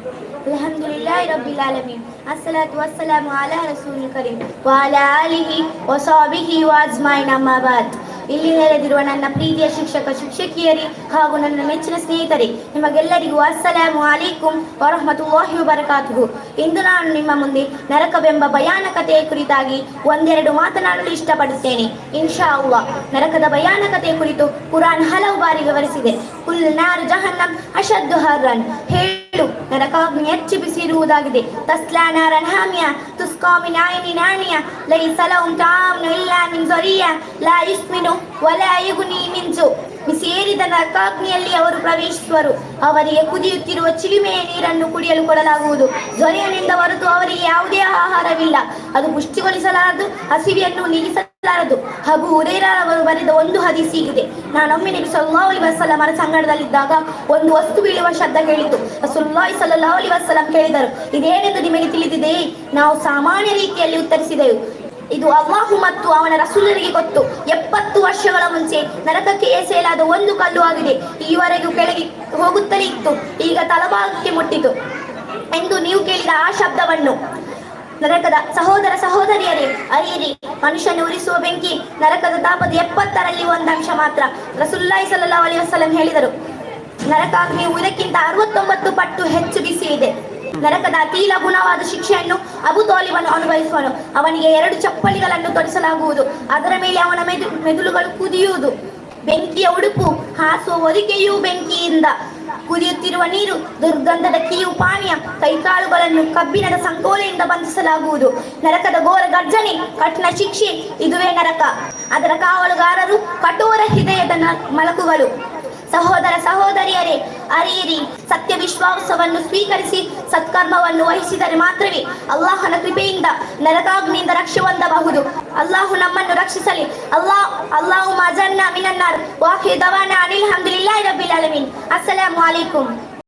Alhamdulillahi Rabbil Alamin. Assalatu wassalamu ala Rasulil Karim wa ala alihi wa sahbihi wa ajma'in amma ba'd. ಇಲ್ಲಿ ನೆರೆದಿರುವ ನನ್ನ ಪ್ರೀತಿಯ ಶಿಕ್ಷಕ ಶಿಕ್ಷಕಿಯರಿ ಹಾಗೂ ನನ್ನ ಮೆಚ್ಚಿನ ಸ್ನೇಹಿತರೆ, ನಿಮಗೆಲ್ಲರಿಗೂ ಅಸ್ಸಲಾಮು ಅಲೈಕುಂ ವರಹಮತುಲ್ಲಾಹಿ ವಬರಕಾತುಹು. ಇಂದು ನಾನು ನಿಮ್ಮ ಮುಂದೆ ನರಕವೆಂಬ ಭಯಾನಕತೆಯ ಕುರಿತಾಗಿ ಒಂದೆರಡು ಮಾತನಾಡಲು ಇಷ್ಟಪಡುತ್ತೇನೆ. ಇನ್ಶಾ ಅಲ್ಲಾಹ್. ನರಕದ ಭಯಾನಕತೆಯ ಕುರಿತು ಕುರಾನ್ ಹಲವು ಬಾರಿ ವಿವರಿಸಿದೆ. ಕುಲ್ ನಾರ್ ಜಹನ್ನಂ ಅಶದ್ದು ಹರ್ರನ್, ಹೇಳು ನರಕಾಗ್ನಿ ಹೆಚ್ಚು ಬಿಸಿ ಇರುವುದಾಗಿದೆ. ತಸ್ಲಾ ನಾರನ್ ಹಾಮಿಯಾ ತುಸ್ಕಾ ಮಿನ್ ಐನಿನ್ ಆನಿಯಾ ಲೈಸ ಲಹುಂ ತಾಅಮುನ್ ಇಲ್ಲಾ ಮಿನ್ ಝರಿಯಾ ಲಾ ಯುಸ್ಮಿನು ವಲಾ ಯುಗ್ನಿ ಮಿನ್ ಜೂ. ಬಿಸಿಯೇರಿದ ನರಕಾಗ್ನಿಯಲ್ಲಿ ಅವರು ಪ್ರವೇಶಿಸುವರು. ಅವರಿಗೆ ಕುದಿಯುತ್ತಿರುವ ಚಿಲುಮೆಯ ನೀರನ್ನು ಕುಡಿಯಲು ಕೊಡಲಾಗುವುದು. ಜ್ವರೆಯನಿಂದ ಹೊರತು ಅವರಿಗೆ ಯಾವುದೇ ಆಹಾರವಿಲ್ಲ. ಅದು ಪುಷ್ಟಿಗೊಳಿಸಲಾರದು, ಹಸಿವೆಯನ್ನು ನೀಗಿಸಲಾರದು. ಹಾಗೂ ಹುರೈರವರು ಬರೆದ ಒಂದು ಹದೀಸ್ ಹೀಗಿದೆ: ನಾನೊಮ್ಮೆ ನಬಿ ಸಲ್ಲಲ್ಲಾಹು ಅಲೈಹಿ ವಸಲ್ಲಮರ ಸಂಗಡದಲ್ಲಿದ್ದಾಗ ಒಂದು ವಸ್ತು ಬೀಳುವ ಶಬ್ದ ಕೇಳಿತು. ರಸೂಲುಲ್ಲಾಹಿ ಸಲ್ಲಲ್ಲಾಹು ಅಲೈಹಿ ವಸಲ್ಲಂ ಕೇಳಿದರು, ಇದೇನೆಂದು ನಿಮಗೆ ತಿಳಿದಿದೆಯೇ? ನಾವು ಸಾಮಾನ್ಯ ರೀತಿಯಲ್ಲಿ ಉತ್ತರಿಸಿದೆವು, ಇದು ಅಲ್ಲಾಹು ಮತ್ತು ಅವನ ರಸೂಲರಿಗೆ ಗೊತ್ತು. 70 ವರ್ಷಗಳ ಮುಂಚೆ ನರಕಕ್ಕೆ ಎಸೆಯಲಾದ ಒಂದು ಕಲ್ಲು ಆಗಿದೆ. ಈವರೆಗೂ ಕೆಳಗೆ ಹೋಗುತ್ತಲೇ ಇತ್ತು, ಈಗ ತಳಭಾಗಕ್ಕೆ ಮುಟ್ಟಿತು ಎಂದು ನೀವು ಕೇಳಿದ ಆ ಶಬ್ದವನ್ನು. ನರಕದ ಸಹೋದರ ಸಹೋದರಿಯರೇ, ಅರಿಯಿರಿ, ಮನುಷ್ಯನು ಉರಿಸುವ ಬೆಂಕಿ ನರಕದ ತಾಪದ 70ರಲ್ಲಿ ಒಂದು ಅಂಶ ಮಾತ್ರ. ರಸೂಲುಲ್ಲಾಹಿ ಸಲ್ಲಲ್ಲಾಹು ಅಲೈಹಿ ವಸಲ್ಲಂ ಹೇಳಿದರು, ನರಕಾಗ್ನಿಯು ಇದಕ್ಕಿಂತ 69 ಪಟ್ಟು ಹೆಚ್ಚು ಬಿಸಿ ಇದೆ. ನರಕದ ಅತಿ ಲಘುಣವಾದ ಶಿಕ್ಷೆಯನ್ನು ಅಬು ತಾಲಿಬನು ಅನುಭವಿಸುವನು. ಅವನಿಗೆ 2 ಚಪ್ಪಲಿಗಳನ್ನು ತೊಡಿಸಲಾಗುವುದು. ಅದರ ಮೇಲೆ ಅವನ ಮೆದುಳುಗಳು ಕುದಿಯುವುದು. ಬೆಂಕಿಯ ಉಡುಪು ಹಾಸುವ ಹೊದಿಕೆಯೂ ಬೆಂಕಿಯಿಂದ, ಕುದಿಯುತ್ತಿರುವ ನೀರು, ದುರ್ಗಂಧದ ಕೀವು ಪಾನೀಯ, ಕೈಕಾಲುಗಳನ್ನು ಕಬ್ಬಿಣದ ಸಂಕೋಲೆಯಿಂದ ಬಂಧಿಸಲಾಗುವುದು. ನರಕದ ಘೋರ ಗರ್ಜನೆ, ಕಠಿಣ ಶಿಕ್ಷೆ, ಇದುವೇ ನರಕ. ಅದರ ಕಾವಲುಗಾರರು ಕಠೋರ ಹೃದಯದ ಮಲಕುಗಳು. ಸಹೋದರ ಸಹೋದರಿಯರೇ, ಅರಿಯಿರಿ, ಸತ್ಯ ವಿಶ್ವಾಸವನ್ನು ಸ್ವೀಕರಿಸಿ ಸತ್ಕರ್ಮವನ್ನು ವಹಿಸಿದರೆ ಮಾತ್ರವೇ ಅಲ್ಲಾಹನ ಕೃಪೆಯಿಂದ ನರಕಾಗ್ನಿಯಿಂದ ರಕ್ಷೆ ಹೊಂದಬಹುದು. ಅಲ್ಲಾಹು ನಮ್ಮನ್ನು ರಕ್ಷಿಸಲಿ. ಅಲ್ಲಾಹುಮ್ಮ ಅಜರ್ನಾ ಮಿನನ್ನಾರ್. ವಾಖಿರ್ ದವಾನಾ ಅನಿಲ್ ಹಮ್ದುಲಿಲ್ಲಾಹಿ ರಬ್ಬಿಲ್ ಆಲಮೀನ್. ಅಸ್ಸಲಾಮು ಅಲೈಕುಂ.